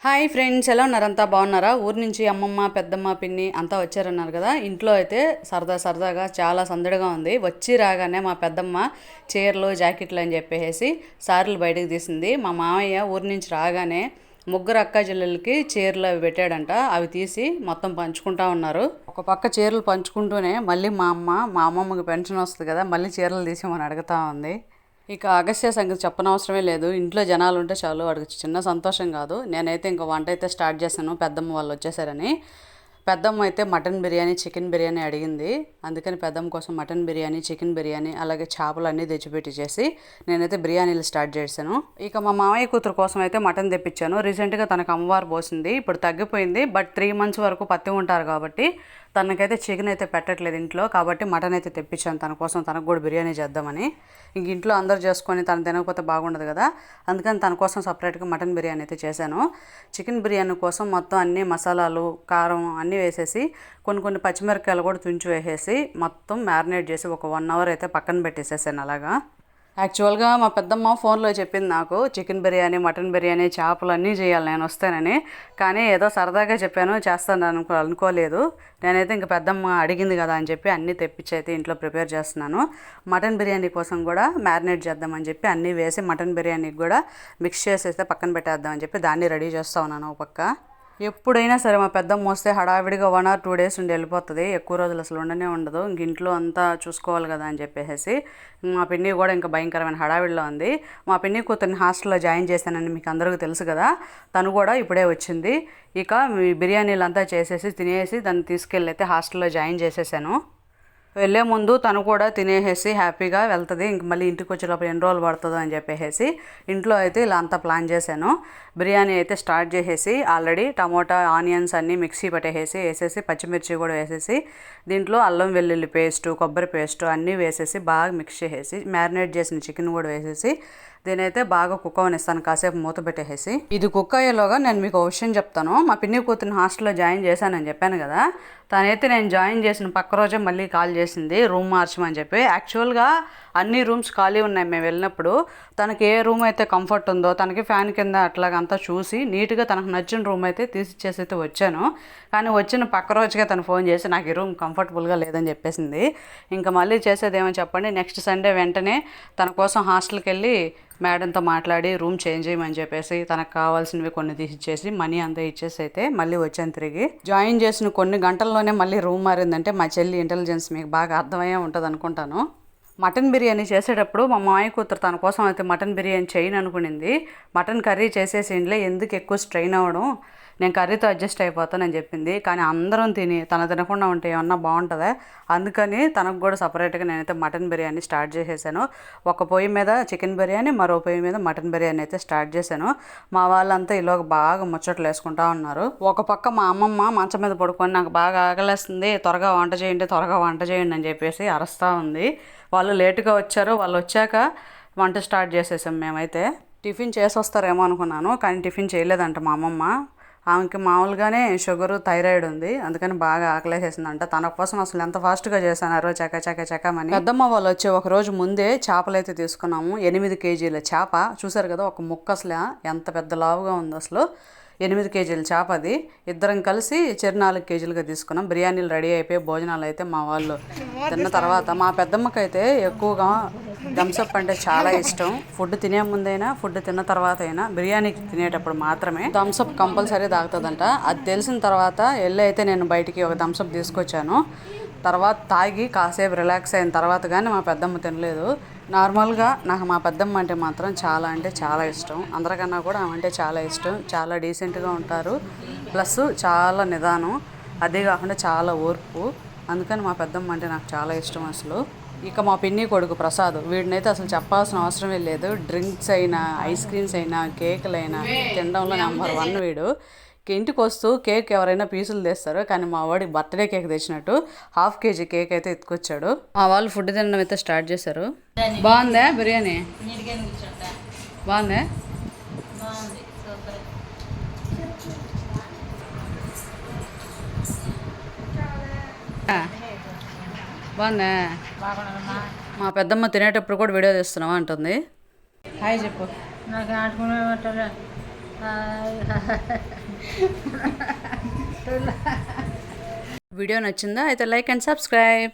Hi friends, ఎలా ఉన్నారు? అంతా బాగున్నారా? ఊరి నుంచి అమ్మమ్మ, పెద్దమ్మ, పిన్ని అంతా వచ్చారన్నారు కదా. ఇంట్లో అయితే సరదాగా చాలా సందడిగా ఉంది. వచ్చి రాగానే మా పెద్దమ్మ చీరలు, జాకెట్లు అని చెప్పేసి సారీలు బయటకు తీసింది. మా మామయ్య ఊరి నుంచి రాగానే ముగ్గురు అక్క చెల్లెలకి చీరలు అవి పెట్టాడంట. అవి తీసి మొత్తం పంచుకుంటా ఉన్నారు. ఒక పక్క చీరలు పంచుకుంటూనే మళ్ళీ మా అమ్మమ్మకి పెన్షన్ వస్తుంది కదా, మళ్ళీ చీరలు తీసి మనం అడుగుతా ఉంది. ఇక అగస్త్య సంగతి చెప్పనవసరమే లేదు. ఇంట్లో జనాలు ఉంటే చాలు, వాడికి చిన్న సంతోషం కాదు. నేనైతే ఇంక వంట అయితే స్టార్ట్ చేశాను, పెద్దమ్మ వాళ్ళు వచ్చేసారని. పెద్దమ్మ అయితే మటన్ బిర్యానీ, చికెన్ బిర్యానీ అడిగింది. అందుకని పెద్దమ్మ కోసం మటన్ బిర్యానీ, చికెన్ బిర్యానీ, అలాగే చేపలు అన్నీ తెచ్చిపెట్టి చేసి నేనైతే బిర్యానీలు స్టార్ట్ చేశాను. ఇక మా మామయ్య కూతురు కోసం అయితే మటన్ తెప్పించాను. రీసెంట్గా తనకు అమ్మవారు పోసింది, ఇప్పుడు తగ్గిపోయింది. బట్ 3 months వరకు పత్తి ఉంటారు కాబట్టి తనకైతే చికెన్ అయితే పెట్టట్లేదు ఇంట్లో. కాబట్టి మటన్ అయితే తెప్పించాను తన కోసం, తనకు కూడా బిర్యానీ చేద్దామని. ఇంక ఇంట్లో అందరూ చేసుకొని తను తినకపోతే బాగుండదు కదా, అందుకని తన కోసం సపరేట్గా మటన్ బిర్యానీ అయితే చేశాను. చికెన్ బిర్యానీ కోసం మొత్తం అన్ని మసాలాలు, కారం అన్నీ వేసేసి కొన్ని పచ్చిమిరపకాయలు కూడా తుంచి వేసేసి మొత్తం మ్యారినేట్ చేసి ఒక 1 hour అయితే పక్కన పెట్టేసేసాను అలాగా. యాక్చువల్గా మా పెద్దమ్మ ఫోన్లో చెప్పింది నాకు చికెన్ బిర్యానీ, మటన్ బిర్యానీ, చేపలు అన్నీ చేయాలి నేను వస్తానని. కానీ ఏదో సరదాగా చెప్పాను, చేస్తాను అనుకోలేదు. నేనైతే ఇంక పెద్దమ్మ అడిగింది కదా అని చెప్పి అన్నీ తెప్పించి అయితే ఇంట్లో ప్రిపేర్ చేస్తున్నాను. మటన్ బిర్యానీ కోసం కూడా మ్యారినేట్ చేద్దామని చెప్పి అన్నీ వేసి మటన్ బిర్యానీకి కూడా మిక్స్ చేసేస్తే పక్కన పెట్టేద్దామని చెప్పి దాన్ని రెడీ చేస్తూ ఉన్నాను ఒక పక్క. ఎప్పుడైనా సరే మా పెద్దమ్మ వస్తే హడావిడిగా 1 or 2 days ఉండి వెళ్ళిపోతుంది. ఎక్కువ రోజులు అసలు ఉండనే ఉండదు. ఇంక ఇంట్లో అంతా చూసుకోవాలి కదా అని చెప్పేసి మా పిన్ని కూడా ఇంకా భయంకరమైన హడావిడిలో ఉంది. మా పిన్ని కూతురిని హాస్టల్లో జాయిన్ చేశానని మీకు అందరికీ తెలుసు కదా, తను కూడా ఇప్పుడే వచ్చింది. ఇక బిర్యానీలు అంతా చేసేసి తినేసి దాన్ని తీసుకెళ్ళి అయితే హాస్టల్లో జాయిన్ చేసేసాను. వెళ్ళే ముందు తను కూడా తినేసేసి హ్యాపీగా వెళ్తుంది. ఇంక మళ్ళీ ఇంటికి వచ్చేటప్పుడు ఎన్ని రోజులు పడుతుందో అని చెప్పేసి ఇంట్లో అయితే ఇలా అంతా ప్లాన్ చేశాను. బిర్యానీ అయితే స్టార్ట్ చేసేసి ఆల్రెడీ టమోటా, ఆనియన్స్ అన్నీ మిక్సీ వేసేసి పచ్చిమిర్చి కూడా వేసేసి దీంట్లో అల్లం వెల్లుల్లి పేస్టు, కొబ్బరి పేస్టు అన్నీ వేసేసి బాగా మిక్స్ చేసేసి మ్యారినేట్ చేసిన చికెన్ కూడా వేసేసి దీనైతే బాగా కుక్ అవనిస్తాను, కాసేపు మూత పెట్టేసి. ఇది కుక్ అయ్యేలోగా నేను మీకు ఒక విషయం చెప్తాను. మా పిన్ని కూతురిని హాస్టల్లో జాయిన్ చేశానని చెప్పాను కదా, తనైతే నేను జాయిన్ చేసిన పక్క రోజే మళ్ళీ కాల్ చేసింది రూమ్ మార్చమని చెప్పి. యాక్చువల్గా అన్ని రూమ్స్ ఖాళీ ఉన్నాయి మేము వెళ్ళినప్పుడు. తనకి ఏ రూమ్ అయితే కంఫర్ట్ ఉందో, తనకి ఫ్యాన్ కింద అట్లాగంతా చూసి నీట్గా తనకు నచ్చిన రూమ్ అయితే తీసిచ్చేసి అయితే వచ్చాను. కానీ వచ్చిన పక్క రోజుగా తను ఫోన్ చేసి నాకు ఈ రూమ్ కంఫర్టబుల్గా లేదని చెప్పేసింది. ఇంకా మళ్ళీ చేసేది ఏమని చెప్పండి, నెక్స్ట్ సండే వెంటనే తన కోసం హాస్టల్కి వెళ్ళి మేడంతో మాట్లాడి రూమ్ చేంజ్ చేయమని చెప్పేసి తనకు కావాల్సినవి కొన్ని తీసిచ్చేసి మనీ అంతా ఇచ్చేసి అయితే మళ్ళీ వచ్చాను తిరిగి. జాయిన్ చేసిన కొన్ని గంటల్లోనే మళ్ళీ రూమ్ మారిందంటే మా చెల్లి ఇంటెలిజెన్స్ మీకు బాగా అర్థమయ్యే ఉంటుంది అనుకుంటాను. మటన్ బిర్యానీ చేసేటప్పుడు మా మామయ్య కూతురు తన కోసం అయితే మటన్ బిర్యానీ చేయను అనుకునింది. మటన్ కర్రీ చేసేసి ఇంట్లో ఎందుకు ఎక్కువ స్ట్రెయిన్ అవ్వడం, నేను కర్రీతో అడ్జస్ట్ అయిపోతానని చెప్పింది. కానీ అందరం తిని తన తినకుండా ఉంటే ఏమన్నా బాగుంటుందా, అందుకని తనకు కూడా సపరేట్గా నేనైతే మటన్ బిర్యానీ స్టార్ట్ చేసేసాను. ఒక పొయ్యి మీద చికెన్ బిర్యానీ, మరో పొయ్యి మీద మటన్ బిర్యానీ అయితే స్టార్ట్ చేశాను. మా వాళ్ళంతా ఈలోగా బాగా ముచ్చట్లు వేసుకుంటా ఉన్నారు. ఒక పక్క మా అమ్మమ్మ మంచం మీద పడుకొని నాకు బాగా ఆకలేస్తుంది, త్వరగా వంట చేయండి అని చెప్పేసి అరుస్తూ ఉంది. వాళ్ళు లేటుగా వచ్చారు. వాళ్ళు వచ్చాక వంట స్టార్ట్ చేసేసాం మేమైతే. టిఫిన్ చేసి వస్తారేమో అనుకున్నాను, కానీ టిఫిన్ చేయలేదంట మా అమ్మమ్మ. ఆమెకి మామూలుగానే షుగరు, థైరాయిడ్ ఉంది, అందుకని బాగా ఆకలేసేసిందంట. తన కోసం అసలు ఎంత ఫాస్ట్గా చేశానారో చకమని. పెద్దమ్మ వాళ్ళు వచ్చి ఒక రోజు ముందే చేపలు అయితే తీసుకున్నాము. 8 kgల చేప చూసారు కదా, ఒక ముక్క అసలు ఎంత పెద్ద లావుగా ఉంది అసలు. 8 kgల చేప అది. ఇద్దరం కలిసి 4 kgలుగా తీసుకున్నాం. బిర్యానీలు రెడీ అయిపోయి భోజనాలు అయితే మా వాళ్ళు తిన్న తర్వాత, మా పెద్దమ్మకి అయితే ఎక్కువగా థమ్స్అప్ అంటే చాలా ఇష్టం. ఫుడ్ తినే ముందైనా, ఫుడ్ తిన్న తర్వాత అయినా, బిర్యానీ తినేటప్పుడు మాత్రమే థమ్స్అప్ కంపల్సరీ తాగుతుందంట. అది తెలిసిన తర్వాత వెళ్ళి అయితే నేను బయటికి ఒక థమ్స్అప్ తీసుకొచ్చాను. తర్వాత తాగి కాసేపు రిలాక్స్ అయిన తర్వాత కానీ మా పెద్దమ్మ తినలేదు. నార్మల్గా నాకు మా పెద్దమ్మ అంటే మాత్రం చాలా అంటే చాలా ఇష్టం. అందరికన్నా కూడా ఆమె అంటే చాలా ఇష్టం. చాలా డీసెంట్గా ఉంటారు, ప్లస్ చాలా నిదానం, అదే కాకుండా చాలా ఓర్పు. అందుకని మా పెద్దమ్మ అంటే నాకు చాలా ఇష్టం అసలు. ఇక మా పిన్ని కొడుకు ప్రసాద్, వీడినైతే అసలు చెప్పాల్సిన అవసరమే లేదు. డ్రింక్స్ అయినా, ఐస్ క్రీమ్స్ అయినా, కేకులైనా తినడంలో నెంబర్ 1 వీడు. ఇంటికి వస్తూ కేక్ ఎవరైనా పీసులు తెస్తారు, కానీ మా వాడి బర్త్డే కేక్ తెచ్చినట్టు 1/2 kg కేక్ అయితే ఎత్తుకొచ్చాడు. మా వాళ్ళు ఫుడ్ తినడం అయితే స్టార్ట్ చేశారు. బాగుందా బిర్యానీ? బాగుందా? బాగుందా? మా పెద్దమ్మ తినేటప్పుడు కూడా వీడియో తీస్తున్నావా అంటుంది. హాయ్ చెప్పు. వీడియో నచ్చిందా అయితే లైక్ అండ్ సబ్స్క్రైబ్.